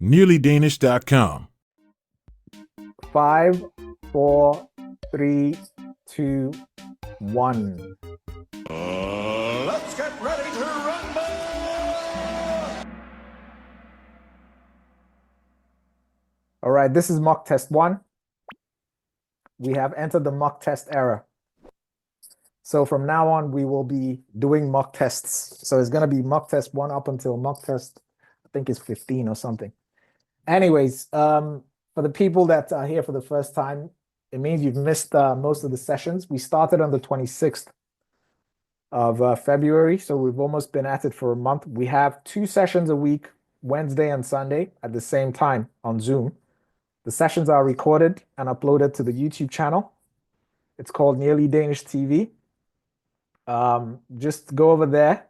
nearlydanish.com. 5, 4, 3, 2, 1. Let's get ready to rumble! All right, this is mock test 1. We have entered the mock test era. So from now on, we will be doing mock tests. So it's going to be mock test 1 up until mock test, I think it's 15 or something. Anyways, for the people that are here for the first time, it means you've missed most of the sessions. We started on the 26th of February, so we've almost been at it for a month. We have 2 sessions a week, Wednesday and Sunday, at the same time on Zoom. The sessions are recorded and uploaded to the YouTube channel. It's called Nearly Danish TV. Just go over there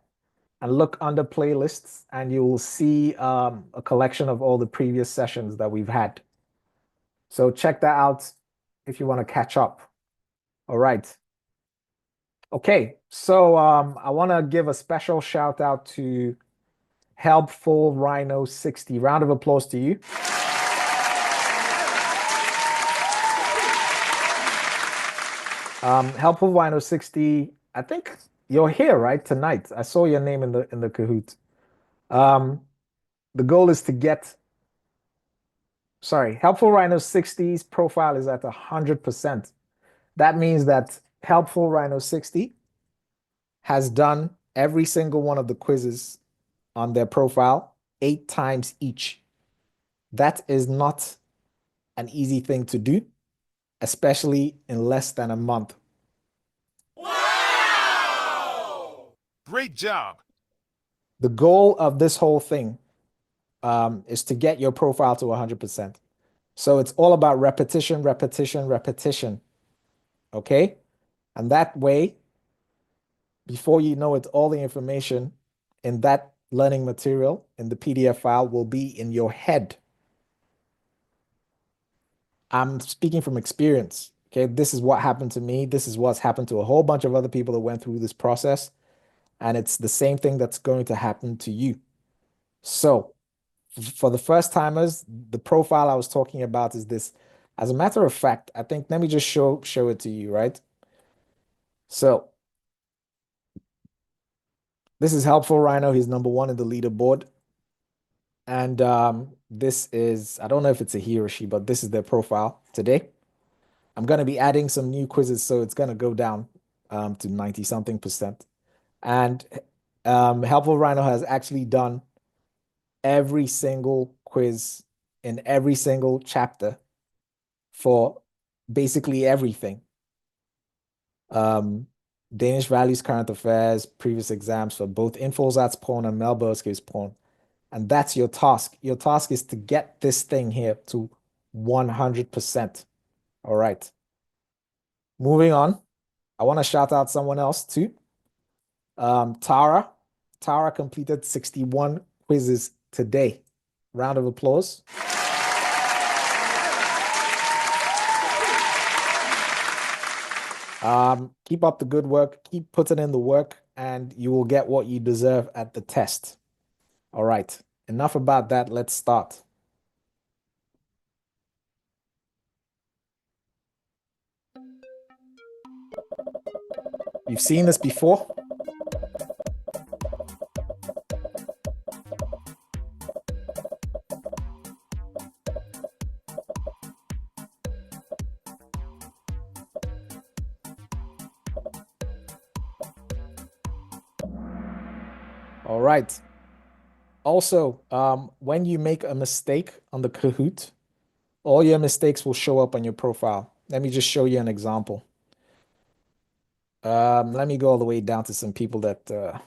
and look under playlists, and you will see a collection of all the previous sessions that we've had. So check that out if you want to catch up. All right. Okay, so I want to give a special shout out to Helpful Rhino 60. Round of applause to you. Helpful Rhino 60, I think you're here, right, tonight. I saw your name in the Kahoot. The goal is to get, Helpful Rhino 60's profile is at 100%. That means that Helpful Rhino 60 has done every single one of the quizzes on their profile 8 times each. That is not an easy thing to do, especially in less than a month. Wow! Great job. The goal of this whole thing is to get your profile to 100%. So it's all about repetition, repetition, repetition. Okay? And that way, before you know it, all the information in that learning material in the PDF file will be in your head. I'm speaking from experience. Okay, this is what happened to me. This is what's happened to a whole bunch of other people that went through this process. And it's the same thing that's going to happen to you. So for the first timers, the profile I was talking about is this. As a matter of fact, I think, let me just show it to you, right? So this is Helpful Rhino. He's number 1 in the leaderboard. And this is, I don't know if it's a he or she, but this is their profile today. I'm going to be adding some new quizzes, so it's going to go down to 90-something%. And Helpful Rhino has actually done every single quiz in every single chapter for basically everything. Danish values, current affairs, previous exams for both INDFØDSRETSPRØVEN and Mellemørerskedsprøven. And that's your task. Your task is to get this thing here to 100%. All right. Moving on. I want to shout out someone else too. Tara. Tara completed 61 quizzes today. Round of applause. Keep up the good work. Keep putting in the work, and you will get what you deserve at the test. All right. Enough about that. Let's start. You've seen this before. All right. Also, when you make a mistake on the Kahoot, all your mistakes will show up on your profile. Let me just show you an example. Let me go all the way down to some people that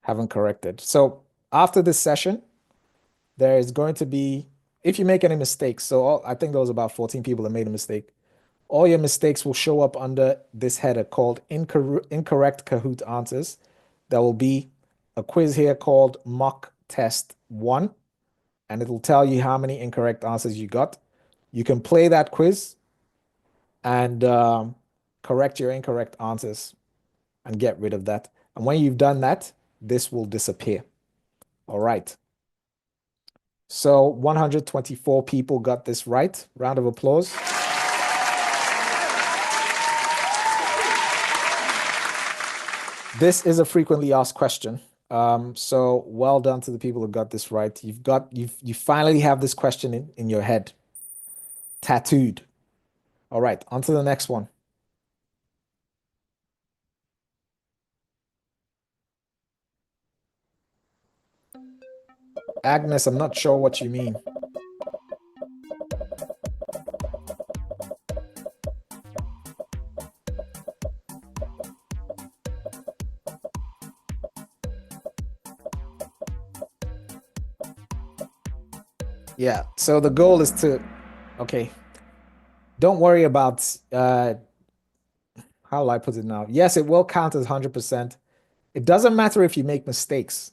haven't corrected. So after this session, there is going to be, if you make any mistakes, so I think there was about 14 people that made a mistake. All your mistakes will show up under this header called incorrect Kahoot answers. There will be a quiz here called mock test 1, and it will tell you how many incorrect answers you got. You can play that quiz and correct your incorrect answers and get rid of that. And when you've done that, this will disappear. All right. So 124 people got this right. Round of applause. This is a frequently asked question. So well done to the people who got this right. You finally have this question in your head. Tattooed. All right, on to the next one. Agnes, I'm not sure what you mean. Yeah, so the goal is to, okay, don't worry about, how will I put it now? Yes, it will count as 100%. It doesn't matter if you make mistakes.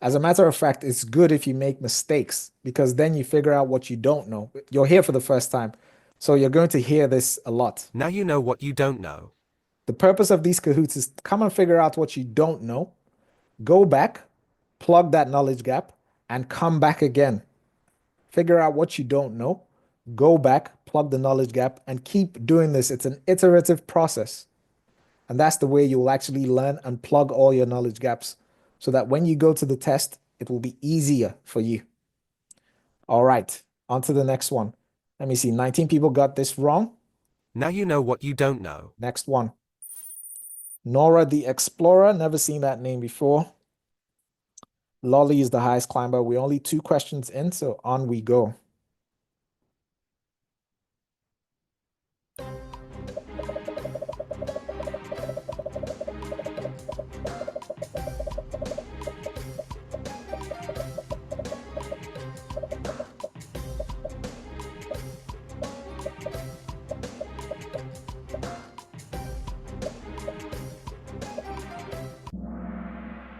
As a matter of fact, it's good if you make mistakes because then you figure out what you don't know. You're here for the first time, so you're going to hear this a lot. Now you know what you don't know. The purpose of these Kahoots is come and figure out what you don't know, go back, plug that knowledge gap, and come back again. Figure out what you don't know, go back, plug the knowledge gap, and keep doing this. It's an iterative process. And that's the way you will actually learn and plug all your knowledge gaps so that when you go to the test, it will be easier for you. All right, on to the next one. Let me see, 19 people got this wrong. Now you know what you don't know. Next one. Nora the Explorer, never seen that name before. Lolly is the highest climber. We're only 2 questions in, so on we go.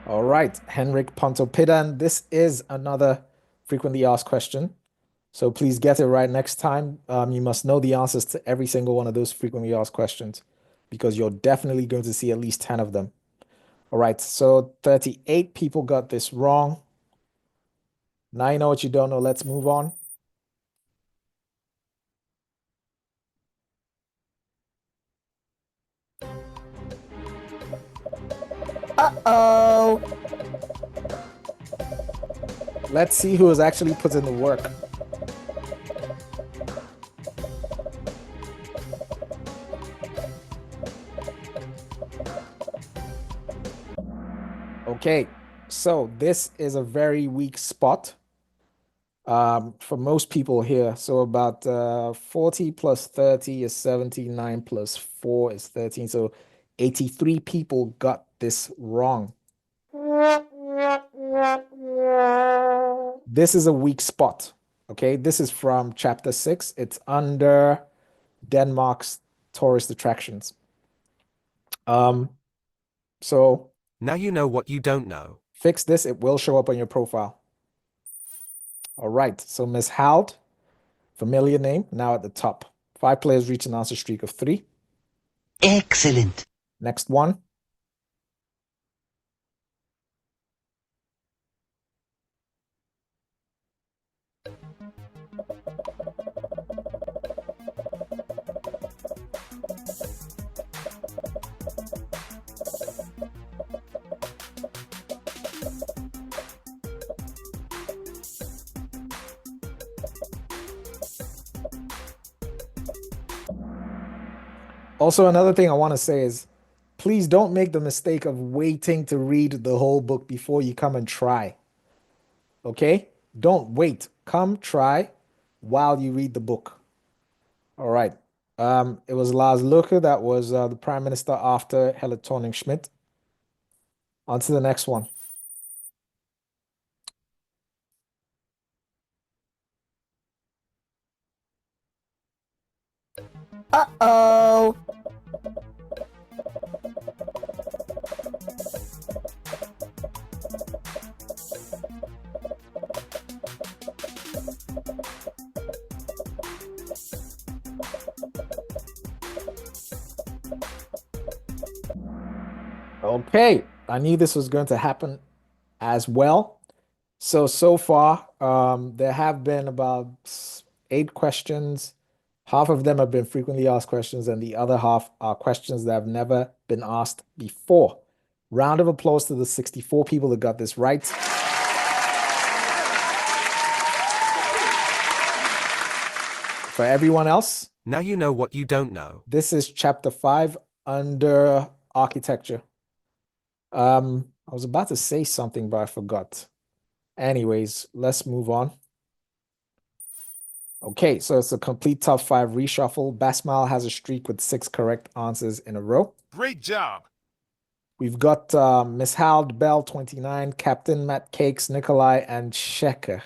All right, Henrik Pontoppidan. This is another frequently asked question. So please get it right next time. You must know the answers to every single one of those frequently asked questions because you're definitely going to see at least 10 of them. All right, so 38 people got this wrong. Now you know what you don't know. Let's move on. Uh-oh. Let's see who has actually put in the work. Okay, so this is a very weak spot for most people here. So about 40 plus 30 is 79 plus 4 is 13. So 83 people got this wrong. This is a weak spot. Okay, this is from chapter 6. It's under Denmark's tourist attractions. So Now you know what you don't know. fix this, it will show up on your profile. All right, so Miss Howd, familiar name, now at the top. 5 players reach an answer streak of 3. Excellent. Next one. Also, another thing I want to say is, please don't make the mistake of waiting to read the whole book before you come and try. Okay? Don't wait. Come try while you read the book. All right. It was Lars Løkke that was the prime minister after Helle Thorning-Schmidt. On to the next one. Uh-oh. Okay, I knew this was going to happen as well. So far, there have been about 8 questions. Half of them have been frequently asked questions, and the other half are questions that have never been asked before. Round of applause to the 64 people that got this right. For everyone else, Now you know what you don't know. this is chapter 5 under architecture. I was about to say something, but I forgot. Anyways, let's move on. Okay, so it's a complete top 5 reshuffle. Basmal has a streak with 6 correct answers in a row. Great job. We've got Miss Hald, Bell, 29, Captain Matt Cakes, Nikolai, and Sheker.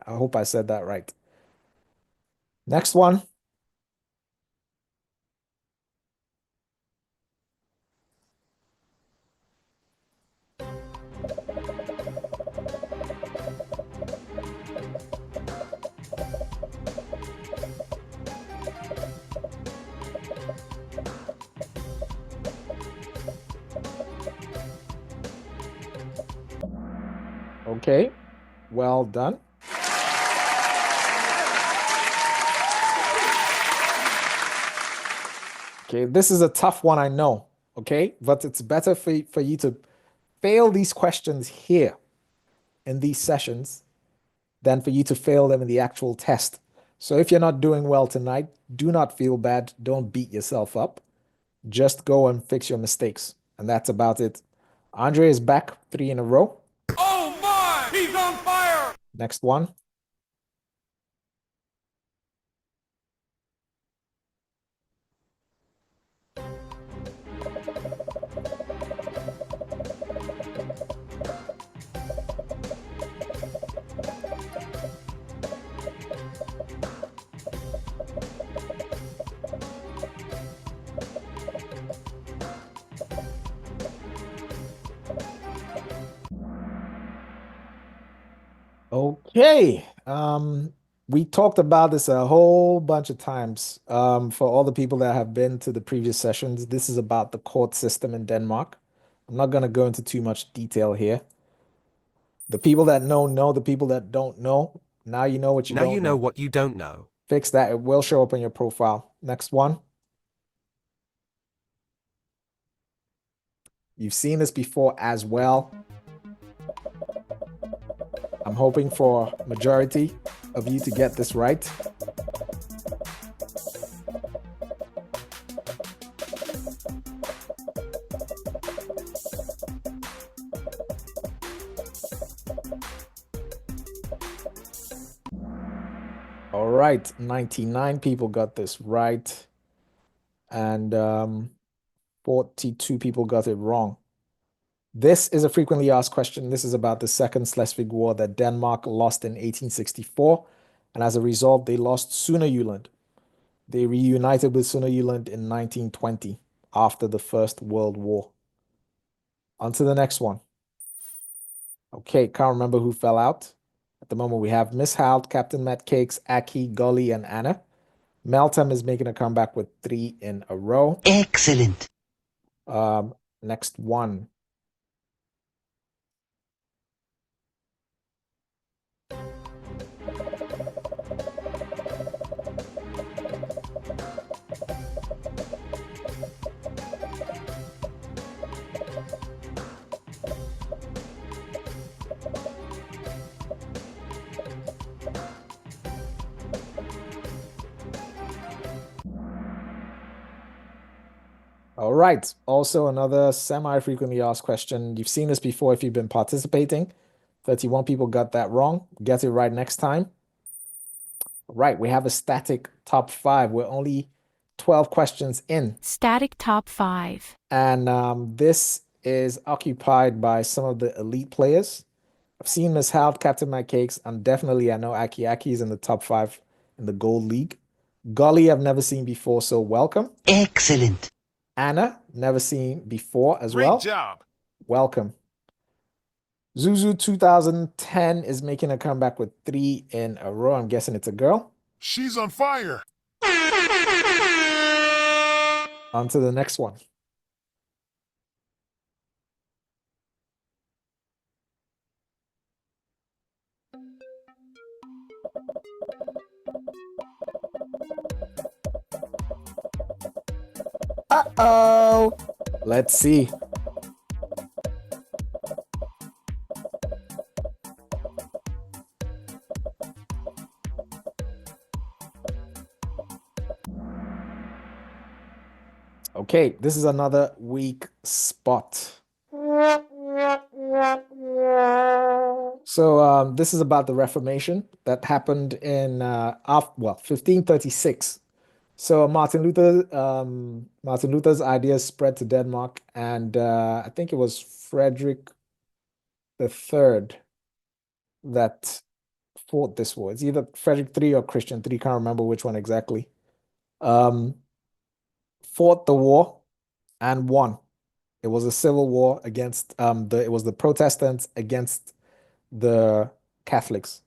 I hope I said that right. Next one. Okay, well done. Okay, this is a tough one, I know. Okay, but it's better for you to fail these questions here in these sessions than for you to fail them in the actual test. So if you're not doing well tonight, do not feel bad. Don't beat yourself up. Just go and fix your mistakes. And that's about it. Andre is back 3 in a row. Oh my! He's on fire! Next one. Okay. We talked about this a whole bunch of times. For all the people that have been to the previous sessions, this is about the court system in Denmark. I'm not going to go into too much detail here. The people that know. The people that don't know, now you know what you Now don't you know know. what you don't know. Fix that. It will show up on your profile. Next one. You've seen this before as well. I'm hoping for majority of you to get this right. All right, 99 people got this right, and 42 people got it wrong. This is a frequently asked question. This is about the Second Schleswig War that Denmark lost in 1864, and as a result, they lost Sønderjylland. They reunited with Sønderjylland in 1920 after the First World War. On to the next one. Okay, can't remember who fell out. At the moment, we have Miss Hald, Captain Matt Cakes, Aki, Gully, and Anna. Meltem is making a comeback with 3 in a row. Excellent. Next one. All right. Also, another semi-frequently asked question. You've seen this before if you've been participating. 31 people got that wrong. Get it right next time. All right. We have a static top 5. We're only 12 questions in. Static top 5. And this is occupied by some of the elite players. I've seen Miss Hald, Captain My Cakes, and definitely I know Aki. Aki is in the top 5 in the Gold League. Golly, I've never seen before, so welcome. Excellent. Anna, never seen before as Great well. job. Welcome. Zuzu 2010 is making a comeback with 3 in a row. I'm guessing it's a girl. She's on fire. On to the next one. Uh-oh. Let's see. Okay, this is another weak spot. So this is about the Reformation that happened in 1536. So Martin Luther's ideas spread to Denmark, and I think it was Frederick the Third that fought this war. It's either Frederick III or Christian III, can't remember which one exactly. Fought the war and won. It was a civil war against it was the Protestants against the Catholics.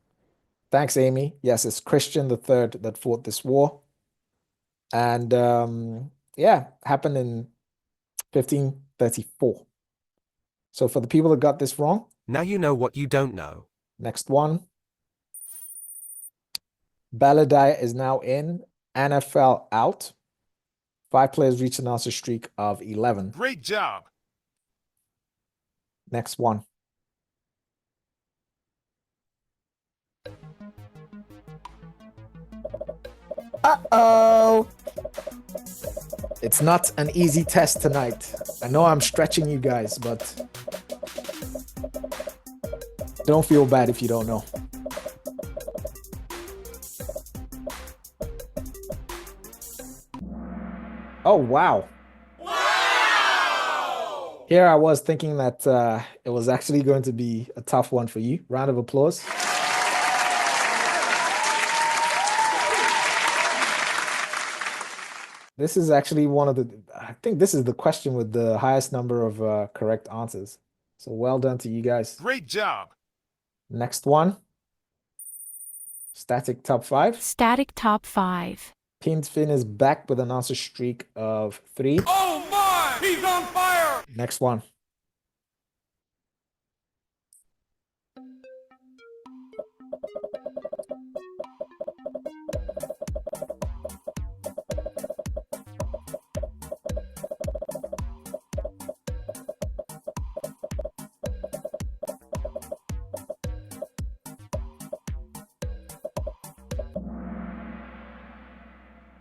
Thanks, Amy. Yes, it's Christian the Third that fought this war. And yeah, happened in 1534. So for the people that got this wrong, Now you know what you don't know. next one. Balladaya is now in. Anna fell out. 5 players reached an answer streak of 11. Great job. Next one. Uh-oh. It's not an easy test tonight. I know I'm stretching you guys, but don't feel bad if you don't know. Oh, wow. Here I was thinking that it was actually going to be a tough one for you. Round of applause. This is actually I think this is the question with the highest number of correct answers. So well done to you guys. Great job. Next one. Static top 5. Static top 5. Pinfin is back with an answer streak of 3. Oh my! He's on fire! Next one.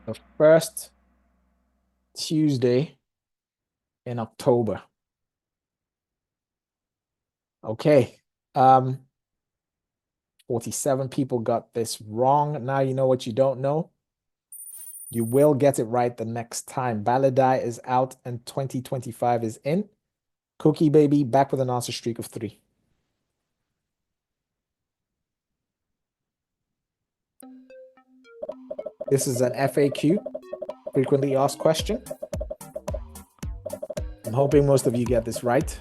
The first Tuesday in October. Okay. 47 people got this wrong. Now you know what you don't know. You will get it right the next time. Balladai is out and 2025 is in. Cookie Baby back with an answer streak of 3. This is an FAQ, frequently asked question. I'm hoping most of you get this right.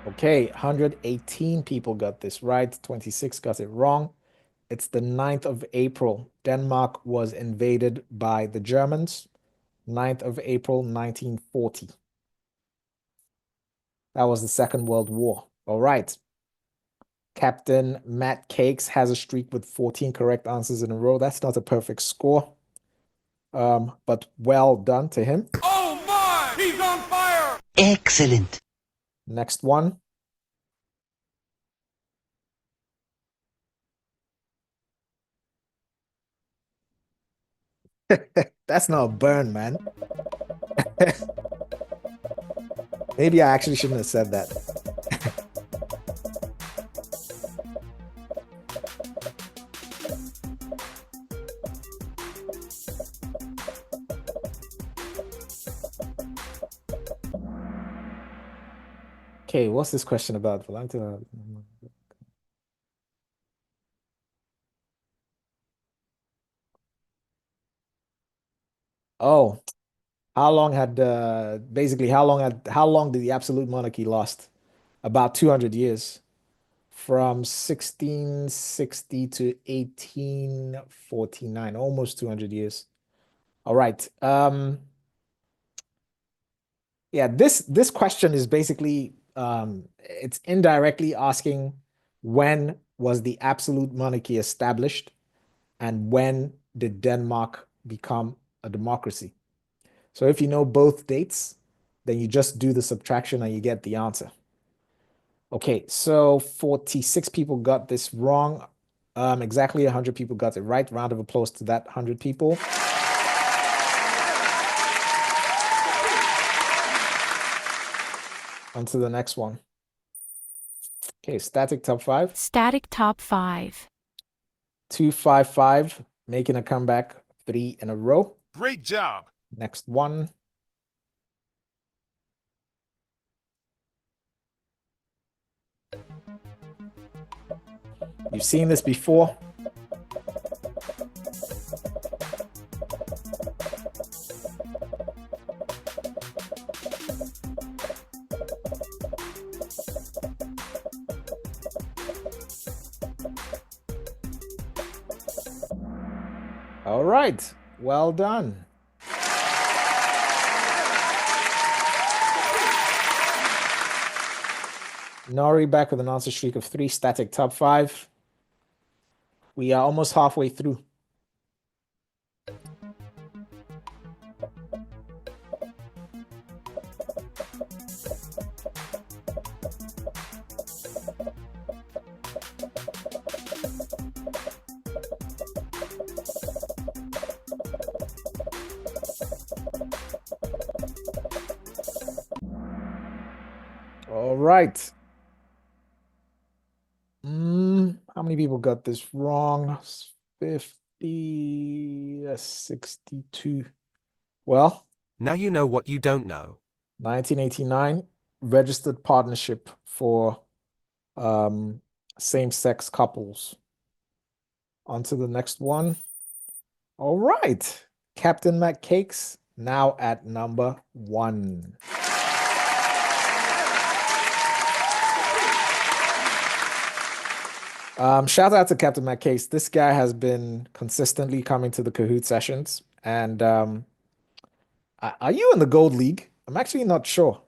Okay, 118 people got this right. 26 got it wrong. It's the 9th of April. Denmark was invaded by the Germans. 9th of April, 1940. That was the Second World War. All right. Captain Matt Cakes has a streak with 14 correct answers in a row. That's not a perfect score. But well done to him. Oh my! He's on fire! Excellent. Next one. That's not a burn, man. Maybe I actually shouldn't have said that. Okay, what's this question about? Oh, how long had basically how long did the absolute monarchy last? About 200 years. from 1660 to 1849, almost 200 years. All right. Yeah, this question is basically it's indirectly asking when was the absolute monarchy established and when did Denmark become a democracy? So if you know both dates, then you just do the subtraction and you get the answer. Okay, so 46 people got this wrong. Exactly 100 people got it right. Round of applause to that 100 people. On to the next one. Okay, static top 5. Static top 5. 255, making a comeback 3 in a row. Great job. Next one. You've seen this before. All right, well done. Nori back with an answer streak of 3, static top 5. We are almost halfway through. All right. How many people got this wrong? 50, 62. Well, Now you know what you don't know. 1989, registered partnership for same-sex couples. On to the next one. All right. Captain McCakes now at number 1. Shout out to Captain McCase. This guy has been consistently coming to the Kahoot sessions. And are you in the Gold League? I'm actually not sure.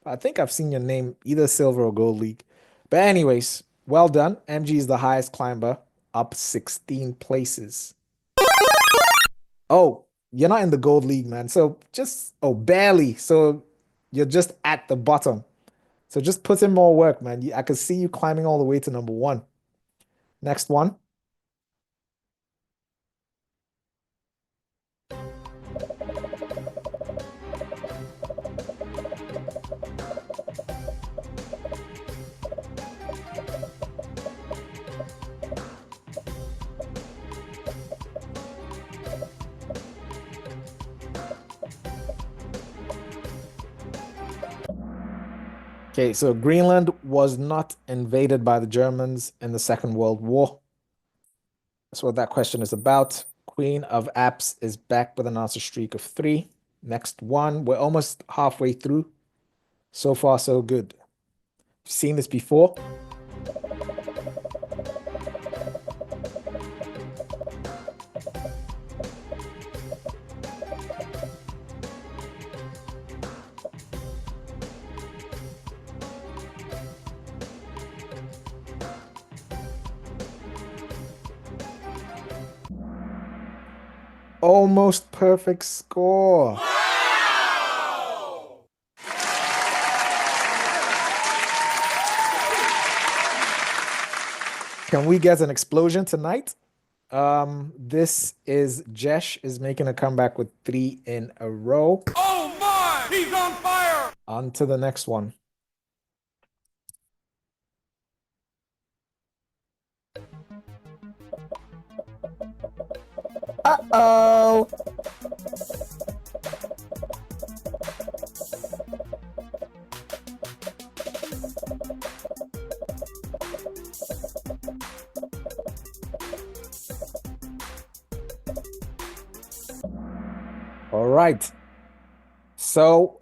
I think I've seen your name either Silver or Gold League. But anyways, well done. MG is the highest climber, up 16 places. Oh, you're not in the Gold League, man. So just, barely. So you're just at the bottom. So just put in more work, man. I could see you climbing all the way to number 1. Next one. Okay, so Greenland was not invaded by the Germans in the Second World War. That's what that question is about. Queen of Apps is back with an answer streak of 3. Next one. We're almost halfway through. So far, so good. You've seen this before. Almost perfect score. Wow! Can we get an explosion tonight? This is Jesh is making a comeback with 3 in a row. Oh my! He's on fire! On to the next one. Uh-oh. All right. So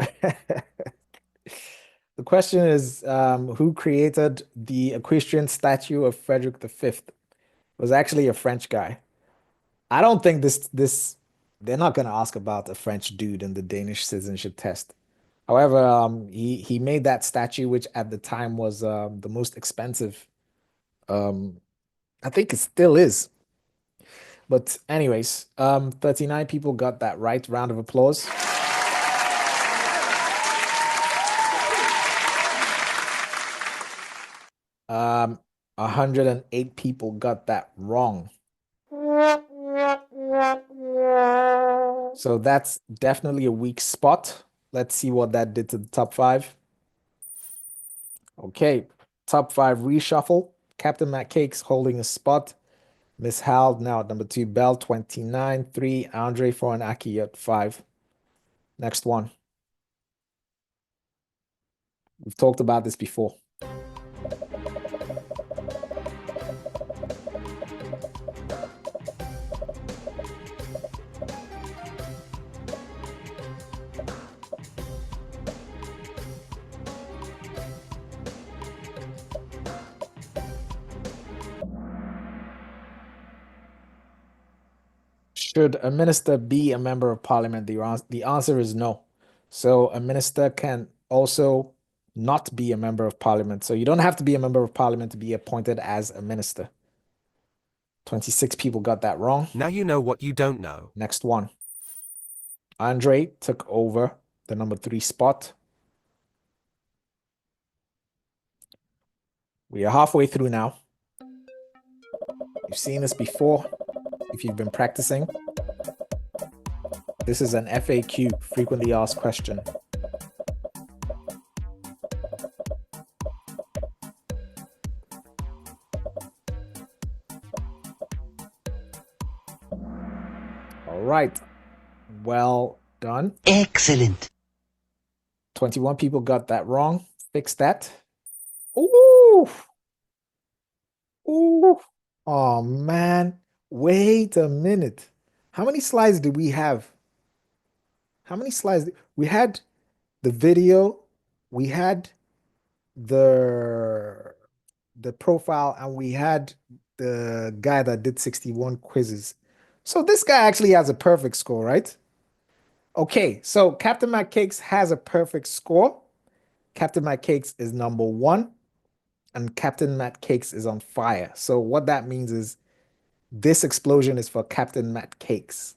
the question is, who created the equestrian statue of Frederick V? It was actually a French guy. I don't think they're not gonna ask about a French dude in the Danish citizenship test. However, he made that statue, which at the time was the most expensive. I think it still is. But anyways, 39 people got that right. Round of applause. Um, 108 people got that wrong. So that's definitely a weak spot. Let's see what that did to the top 5. Okay, top 5 reshuffle. Captain Matt Cakes holding a spot. Miss Hal now at number 2. Bell 29, 3. Andre 4 and Aki at 5. Next one. We've talked about this before. Should a minister be a member of parliament? The answer is no. So a minister can also not be a member of parliament. So you don't have to be a member of parliament to be appointed as a minister. 26 people got that wrong. Now you know what you don't know. Next one. Andre took over the number 3 spot. We are halfway through now. You've seen this before if you've been practicing. This is an FAQ, frequently asked question. All right. Well done. Excellent. 21 people got that wrong. Fix that. Ooh. Ooh. Oh, man. Wait a minute. How many slides do we have? How many slides? We had the video, we had the profile, and we had the guy that did 61 quizzes. So this guy actually has a perfect score, right? Okay, so Captain Matt Cakes has a perfect score. Captain Matt Cakes is number 1, and Captain Matt Cakes is on fire. So what that means is this explosion is for Captain Matt Cakes.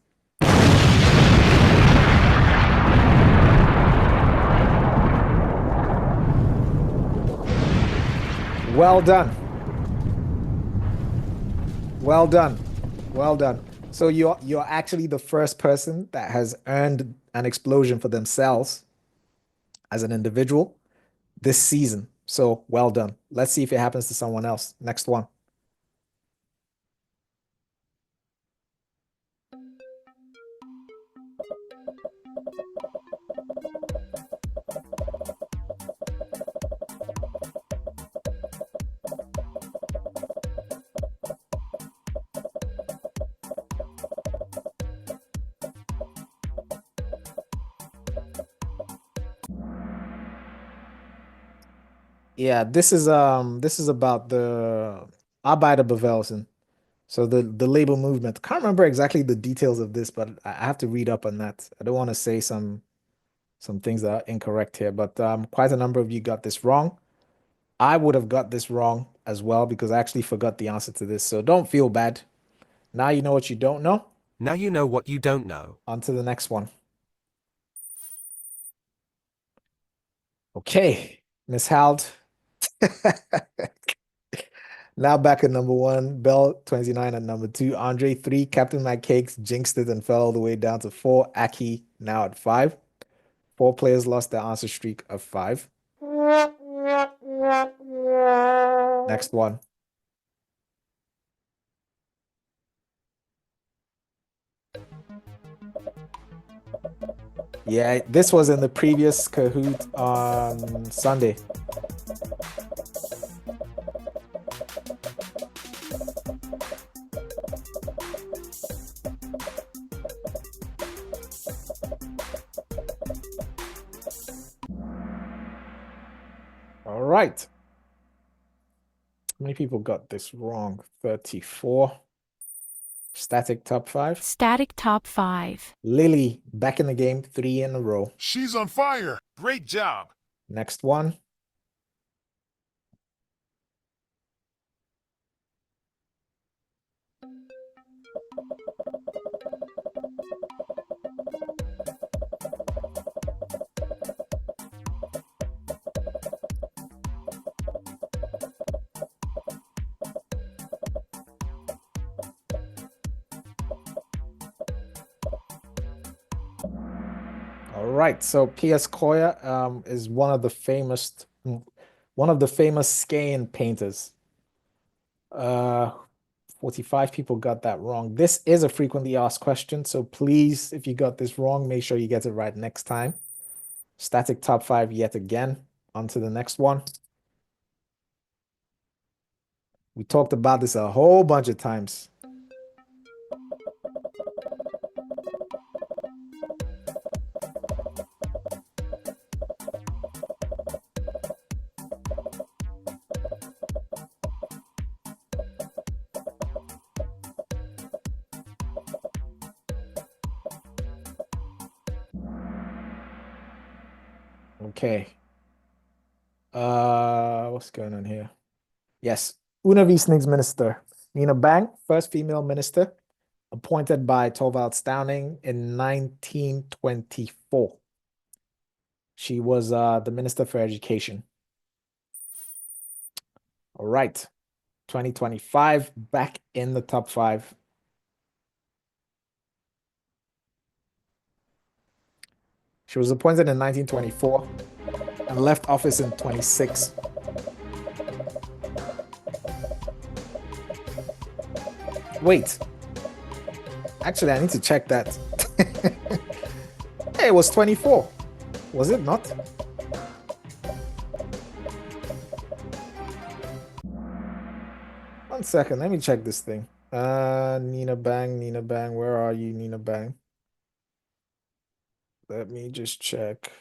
Well done. Well done. Well done. So you're actually the first person that has earned an explosion for themselves as an individual this season. So well done. Let's see if it happens to someone else. Next one. Yeah, this is about the Arbeiderbevægelsen. So the labor movement. Can't remember exactly the details of this, but I have to read up on that. I don't want to say some things that are incorrect here, but quite a number of you got this wrong. I would have got this wrong as well because I actually forgot the answer to this. So don't feel bad. Now you know what you don't know. Now you know what you don't know. On to the next one. Okay, Miss Hald. Now back at number 1, Bell 29 at number 2, Andre 3, Captain Matt Cakes jinxed it and fell all the way down to 4, Aki now at 5. 4 players lost their answer streak of 5. Next one. Yeah, this was in the previous Kahoot on Sunday. right. How many people got this wrong? 34. Static top 5. Static top 5. Lily, back in the game, 3 in a row. She's on fire. Great job. Next one. All right, so P.S. Koya is one of the famous Skein painters. 45 people got that wrong. This is a frequently asked question, so please, if you got this wrong, make sure you get it right next time. Static top 5 yet again. On to the next one. We talked about this a whole bunch of times. Okay. What's going on here? Yes. Undervisningsminister. Nina Bang, first female minister, appointed by Thorvald Stauning in 1924. She was the Minister for Education. All right. 2025, back in the top 5. She was appointed in 1924 and left office in 26. Wait. Actually, I need to check that. Hey, it was 24. Was it not? One second, let me check this thing. Nina Bang, where are you, Nina Bang? Let me just check.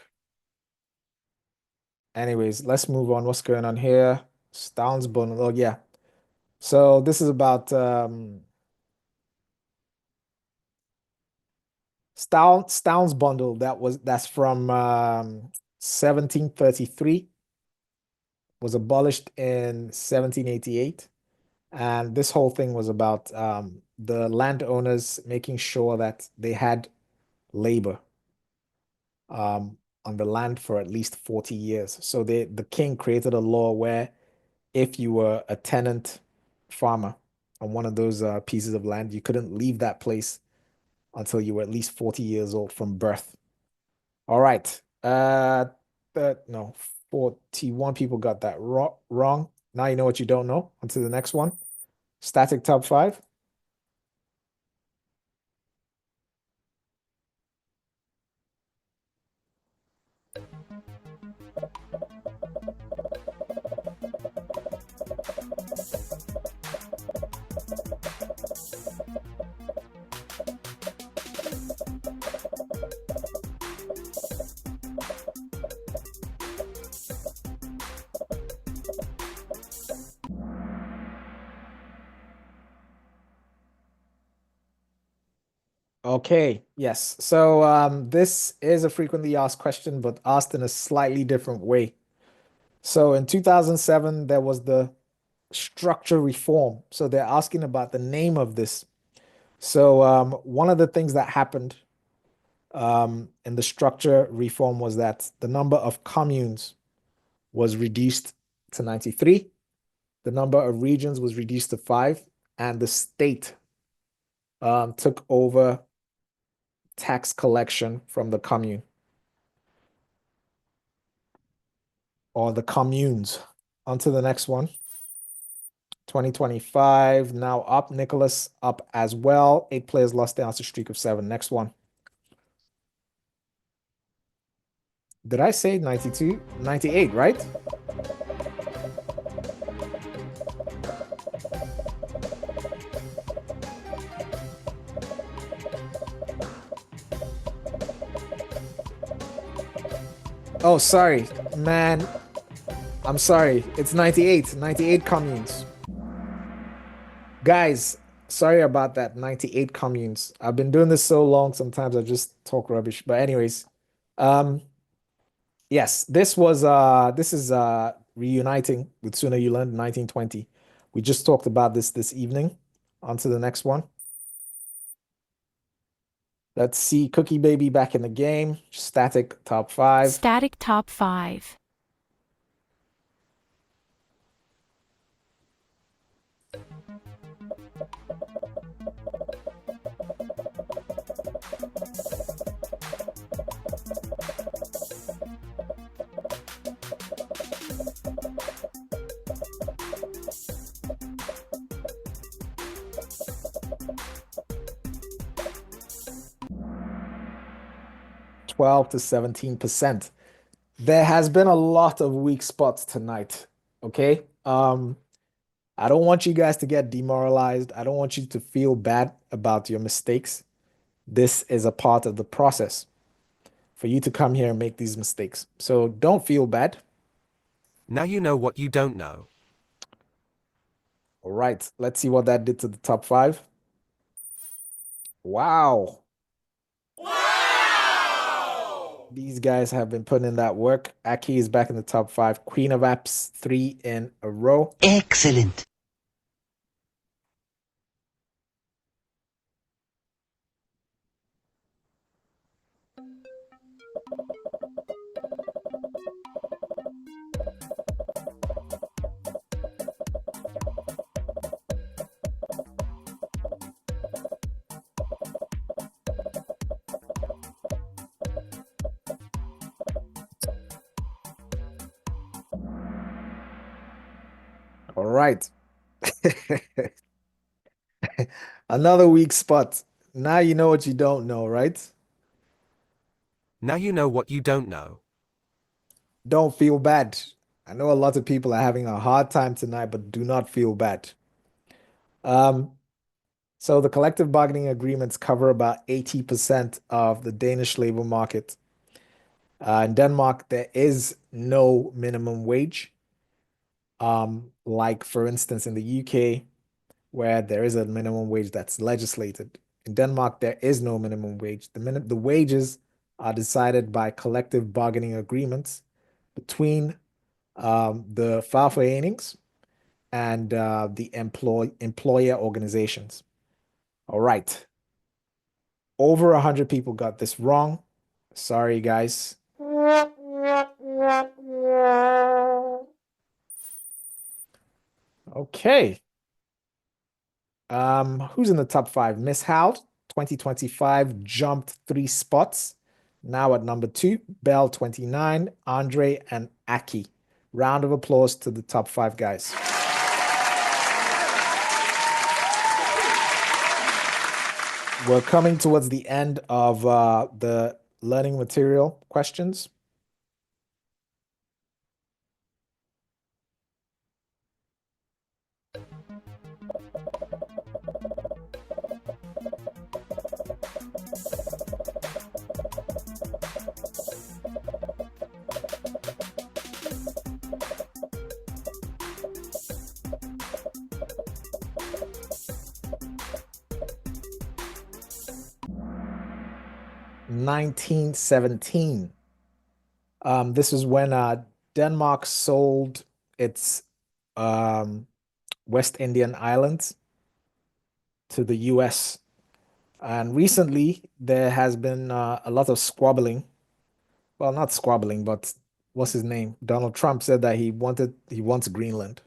Anyways, let's move on. What's going on here? Stoun's bundle. Oh, yeah. So this is about Stoun's bundle. That's from 1733. Was abolished in 1788. And this whole thing was about the landowners making sure that they had labor on the land for at least 40 years. So the king created a law where if you were a tenant farmer on one of those pieces of land, you couldn't leave that place until you were at least 40 years old from birth. All right. No, 41 people got that wrong. Now you know what you don't know. On to the next one. Static top 5. Okay, yes. So this is a frequently asked question, but asked in a slightly different way. So in 2007, there was the structure reform. So they're asking about the name of this. So one of the things that happened in the structure reform was that the number of communes was reduced to 93. The number of regions was reduced to 5, and the state took over tax collection from the commune or the communes. On to the next one. 2025 now up. Nicholas up as well. 8 players lost the answer streak of 7. Next one. Did I say 92? 98, right? Oh, sorry, man. I'm sorry. It's 98. 98 communes. Guys, sorry about that. 98 communes. I've been doing this so long, sometimes I just talk rubbish. But anyways, yes, this is reuniting with Sooner You Learned 1920. We just talked about this evening. On to the next one. Let's see Cookie Baby back in the game. Static top 5. Static top 5. Twelve to 17%. There has been a lot of weak spots tonight. Okay. I don't want you guys to get demoralized. I don't want you to feel bad about your mistakes. This is a part of the process for you to come here and make these mistakes. So don't feel bad. Now you know what you don't know. All right, let's see what that did to the top 5. Wow. These guys have been putting in that work. Aki is back in the top 5. Queen of Apps, 3 in a row. Excellent. All right. Another weak spot. Now you know what you don't know, right? Now you know what you don't know. Don't feel bad. I know a lot of people are having a hard time tonight, but do not feel bad. So the collective bargaining agreements cover about 80% of the Danish labor market. In Denmark, there is no minimum wage. Like for instance, in the UK, where there is a minimum wage that's legislated. In Denmark, there is no minimum wage. The wages are decided by collective bargaining agreements between the fagforenings and the employer organizations. All right. Over 100 people got this wrong. Sorry, guys. Okay. Who's in the top 5? Miss Howard, 2025, jumped 3 spots. Now at number 2, Bell, 29, Andre, and Aki. Round of applause to the top 5 guys. We're coming towards the end of the learning material questions. (1917). This is when Denmark sold its West Indian islands to the US. And recently, there has been a lot of squabbling. Well, not squabbling, but what's his name? Donald Trump said that he wants Greenland.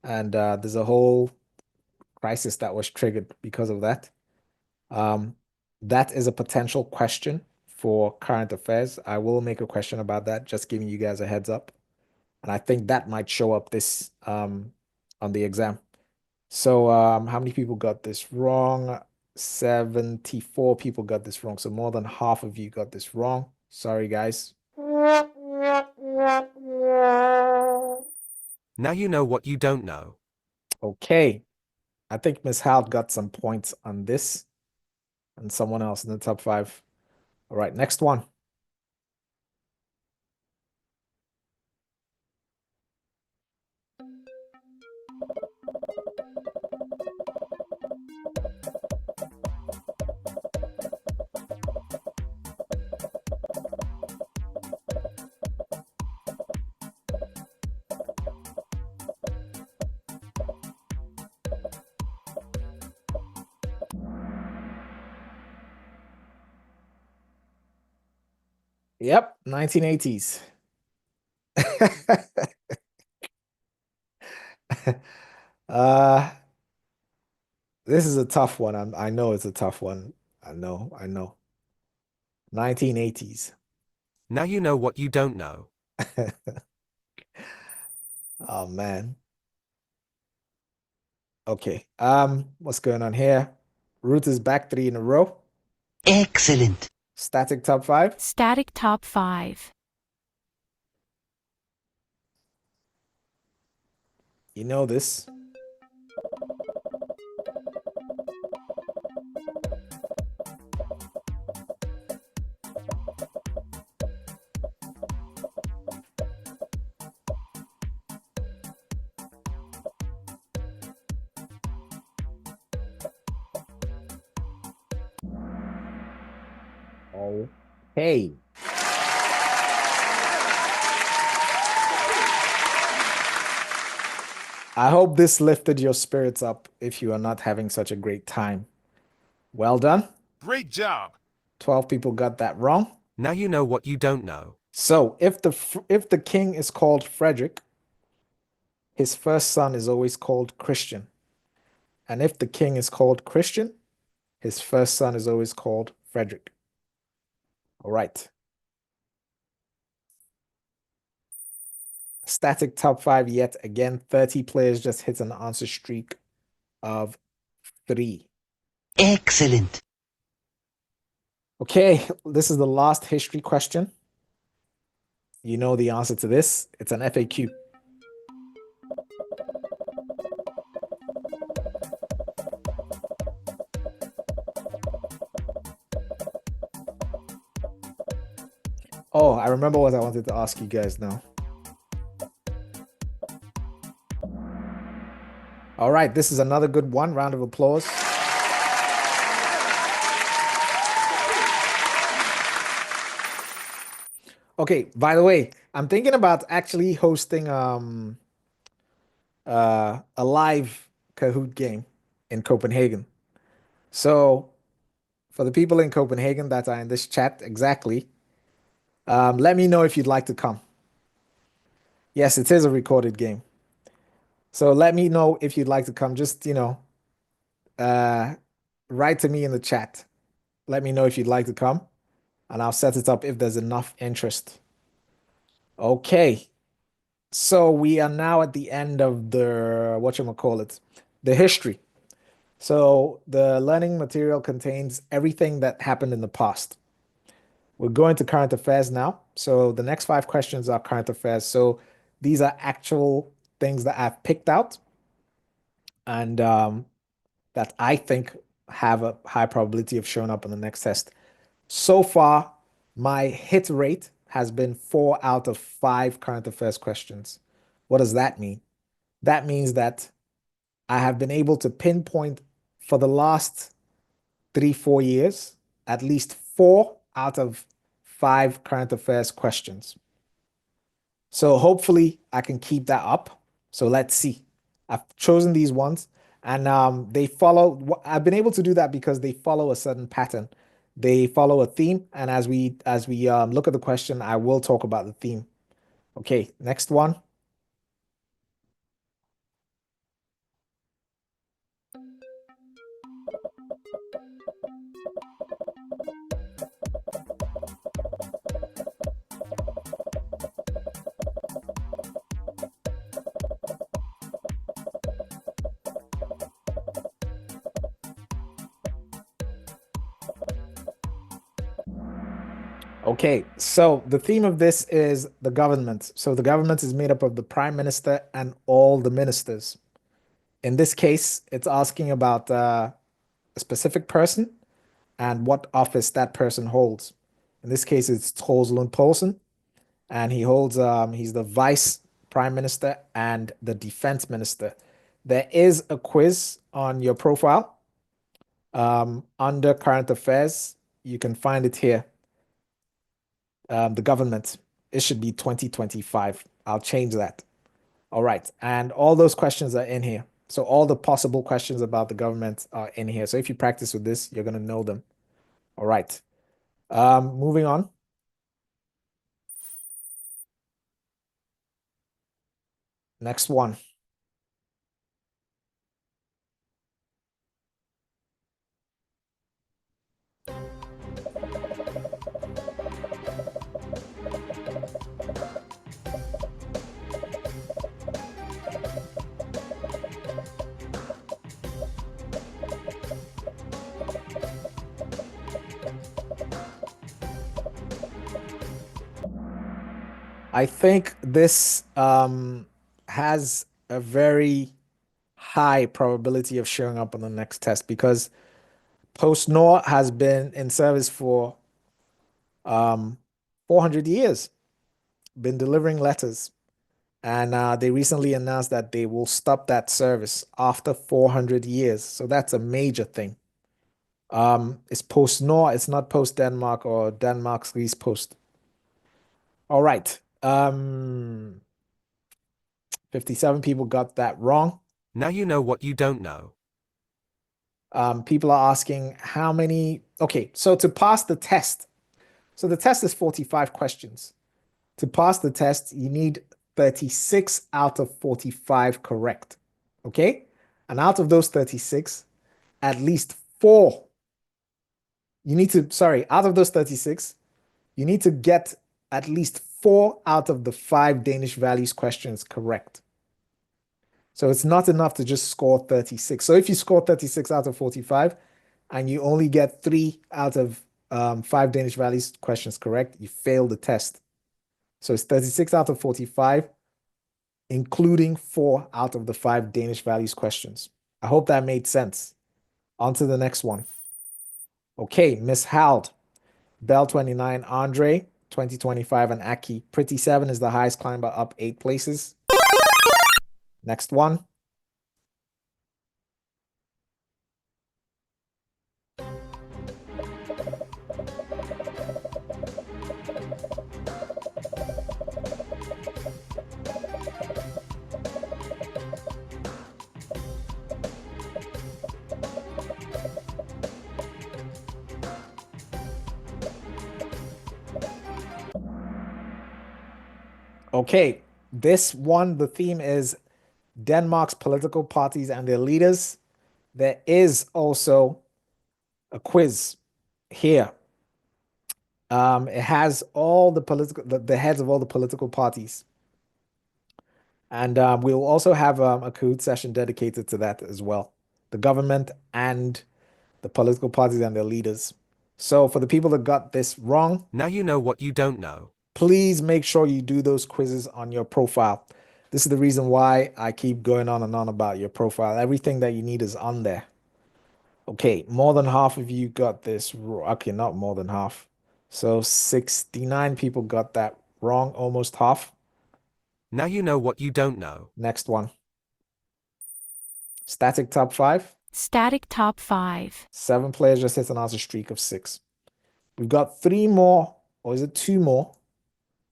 And there's a whole crisis that was triggered because of that. That is a potential question for current affairs. I will make a question about that, just giving you guys a heads up. And I think that might show up this on the exam. So how many people got this wrong? 74 people got this wrong. So more than half of you got this wrong. Sorry, guys. Now you know what you don't know. Okay. I think Miss Howard got some points on this and someone else in the top 5. All right, next one. Yep, 1980s. uh, this is a tough one. I know it's a tough one. I know. 1980s. Now you know what you don't know. Oh man. Okay. What's going on here? Root is back 3 in a row. Excellent. Static top 5. Static top 5. You know this. Okay. I hope this lifted your spirits up if you are not having such a great time. Well done. Great job. 12 people got that wrong. Now you know what you don't know. So if the king is called Frederick, his first son is always called Christian. And if the king is called Christian, his first son is always called Frederick. All right. Static top 5 yet again. 30 players just hit an answer streak of 3. Excellent. Okay, this is the last history question. You know the answer to this. It's an FAQ. Oh, I remember what I wanted to ask you guys now. All right, this is another good one. Round of applause. Okay, by the way, I'm thinking about actually hosting a live Kahoot game in Copenhagen. So for the people in Copenhagen that are in this chat, exactly, let me know if you'd like to come. Yes, it is a recorded game. So let me know if you'd like to come. Just, write to me in the chat. Let me know if you'd like to come, and I'll set it up if there's enough interest. Okay. So we are now at the end of the, whatchamacallit, the history. So the learning material contains everything that happened in the past. We're going to current affairs now. So the next 5 questions are current affairs. So these are actual things that I've picked out and that I think have a high probability of showing up in the next test. So far, my hit rate has been 4 out of 5 current affairs questions. What does that mean? That means that I have been able to pinpoint for the last 3-4 years at least 4 out of 5 current affairs questions. So hopefully I can keep that up. So let's see. I've chosen these ones and they follow. I've been able to do that because they follow a certain pattern. They follow a theme, and as we look at the question, I will talk about the theme. Okay, next one. Okay, so the theme of this is the government. So the government is made up of the prime minister and all the ministers. In this case, it's asking about a specific person and what office that person holds. In this case, it's Troels Lund Poulsen, and he holds he's the vice prime minister and the defense minister. There is a quiz on your profile under current affairs. You can find it here. The government. It should be 2025. I'll change that. All right. And all those questions are in here. So all the possible questions about the government are in here. So if you practice with this, you're going to know them. All right. Moving on. Next one. I think this has a very high probability of showing up on the next test because PostNor has been in service for 400 years, been delivering letters. And they recently announced that they will stop that service after 400 years. So that's a major thing. It's PostNor, it's not Post Denmark or Denmark's Post. All right. 57 people got that wrong. Now you know what you don't know. People are asking how many. Okay, so to pass the test, so the test is 45 questions. To pass the test, you need 36 out of 45 correct. Okay? And out of those 36, at least four. Out of those 36, you need to get at least 4 out of the 5 Danish values questions correct. So it's not enough to just score 36. So if you score 36 out of 45 and you only get 3 out of 5 Danish values questions correct, you fail the test. So it's 36 out of 45, including 4 out of the 5 Danish values questions. I hope that made sense. On to the next one. Okay, Miss Hald, Bell 29, Andre 2025, and Aki. Pretty 7 is the highest climber, up 8 places. Next one. Okay, this one, the theme is Denmark's political parties and their leaders. There is also a quiz here. It has all the heads of all the political parties. And we'll also have a Kahoot session dedicated to that as well. The government and the political parties and their leaders. So for the people that got this wrong, Now you know what you don't know. please make sure you do those quizzes on your profile. This is the reason why I keep going on and on about your profile. Everything that you need is on there. Okay, more than half of you got this. Okay, not more than half. So 69 people got that wrong, almost half. Now you know what you don't know. Next one. Static top 5. Static top 5. 7 players just hit an answer streak of 6. We've got 3 more, or is it 2 more?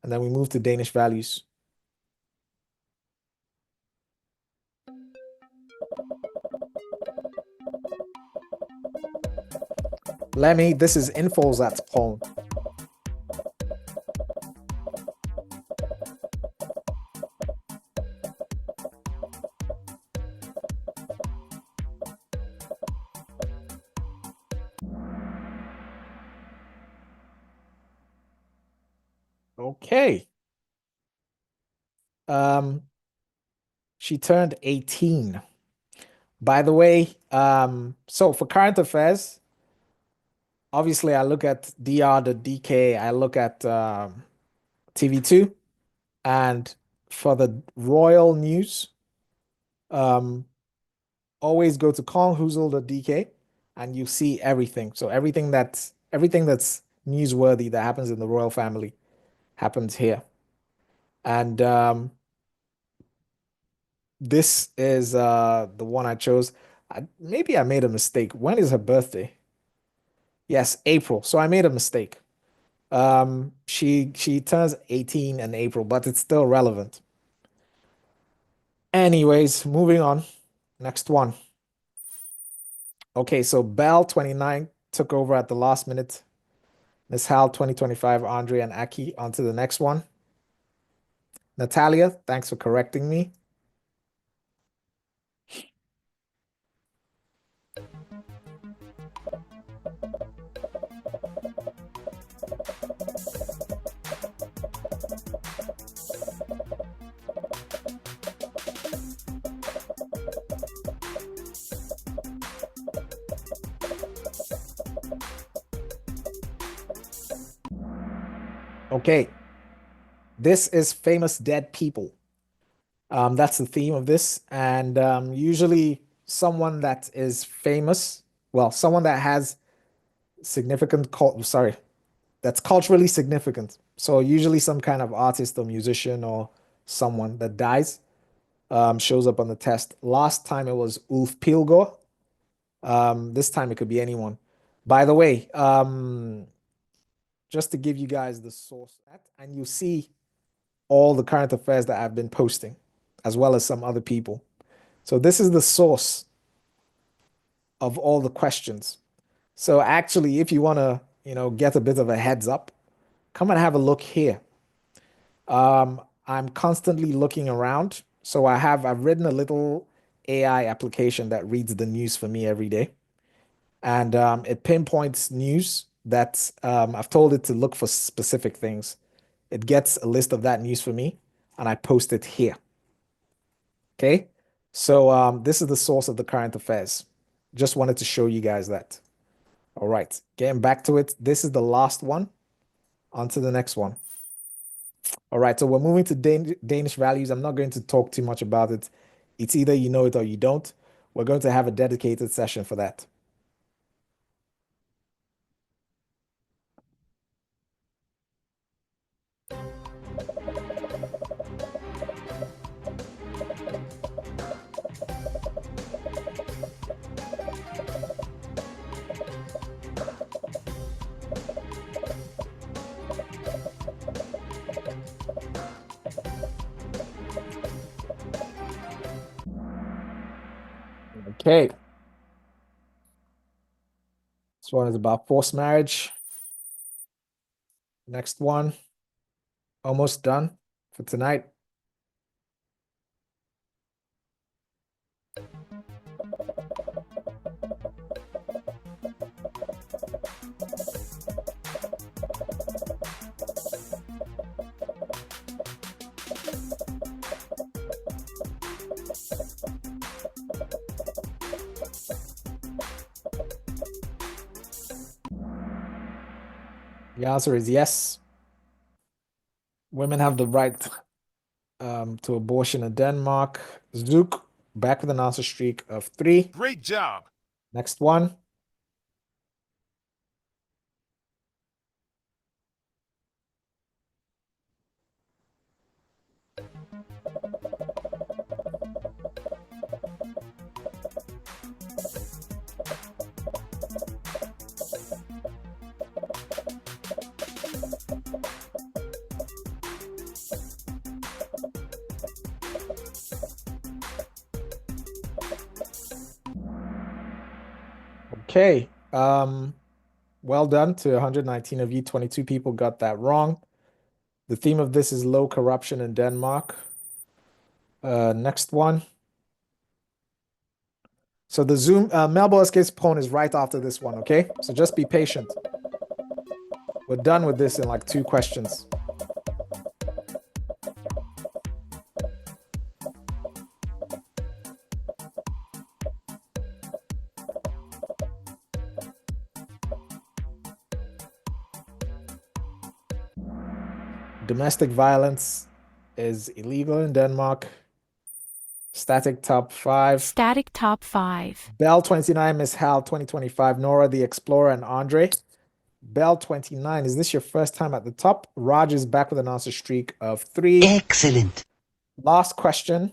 And then we move to Danish values. Lemmy, this is INDFØDSRETSPRØVEN. Okay. She turned 18. By the way, so for current affairs, obviously I look at DR.dk, I look at TV2, and for the royal news, always go to kongehuset.dk and you see everything. So everything that's newsworthy that happens in the royal family happens here. And this is the one I chose. Maybe I made a mistake. When is her birthday? Yes, April. So I made a mistake. She turns 18 in April, but it's still relevant. Anyways, moving on. Next one. Okay, so Bell 29 took over at the last minute. Miss Hal 2025, Andre and Aki. On to the next one. Natalia, thanks for correcting me. Okay. This is famous dead people. That's the theme of this. And usually someone that is famous, well, someone that has significant, that's culturally significant. So usually some kind of artist or musician or someone that dies shows up on the test. Last time it was Ulf Pilgor. This time it could be anyone. By the way, just to give you guys the source, and you see all the current affairs that I've been posting, as well as some other people. So this is the source of all the questions. So actually, if you want to, get a bit of a heads up, come and have a look here. I'm constantly looking around. So I've written a little AI application that reads the news for me every day. And it pinpoints news that I've told it to look for specific things. It gets a list of that news for me, and I post it here. Okay, so this is the source of the current affairs. Just wanted to show you guys that. All right, getting back to it. This is the last one. On to the next one. All right, so we're moving to Danish values. I'm not going to talk too much about it. It's either you know it or you don't. We're going to have a dedicated session for that. Okay. This one is about forced marriage. Next one. Almost done for tonight. The answer is yes. Women have the right to abortion in Denmark. Zook, back with an answer streak of 3. Great job. Next one. Okay. Well done to 119 of you. 22 people got that wrong. The theme of this is low corruption in Denmark. Next one. So the Zoom, Melbo Escapes Pwn is right after this one, okay? So just be patient. We're done with this in like 2 questions. Domestic violence is illegal in Denmark. Static top 5. Static top 5. Bell 29, Miss Hal 2025, Nora the Explorer, and Andre. Bell 29, is this your first time at the top? Raj is back with an answer streak of 3. Excellent. Last question.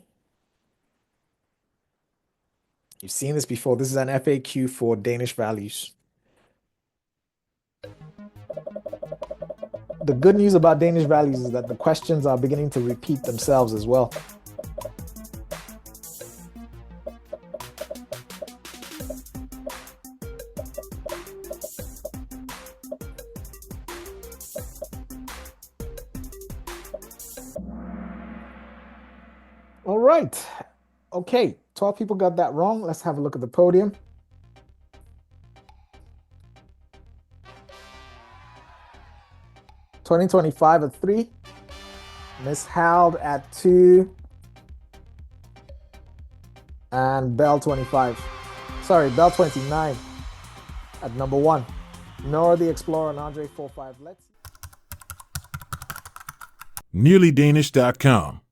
You've seen this before. This is an FAQ for Danish values. The good news about Danish values is that the questions are beginning to repeat themselves as well. All right. Okay, 12 people got that wrong. Let's have a look at the podium. (2025) at 3. Miss Hald at 2. And Bell 25. Sorry, Bell 29 at number 1. Nora the Explorer and Andre 45. Let's nearlydanish.com.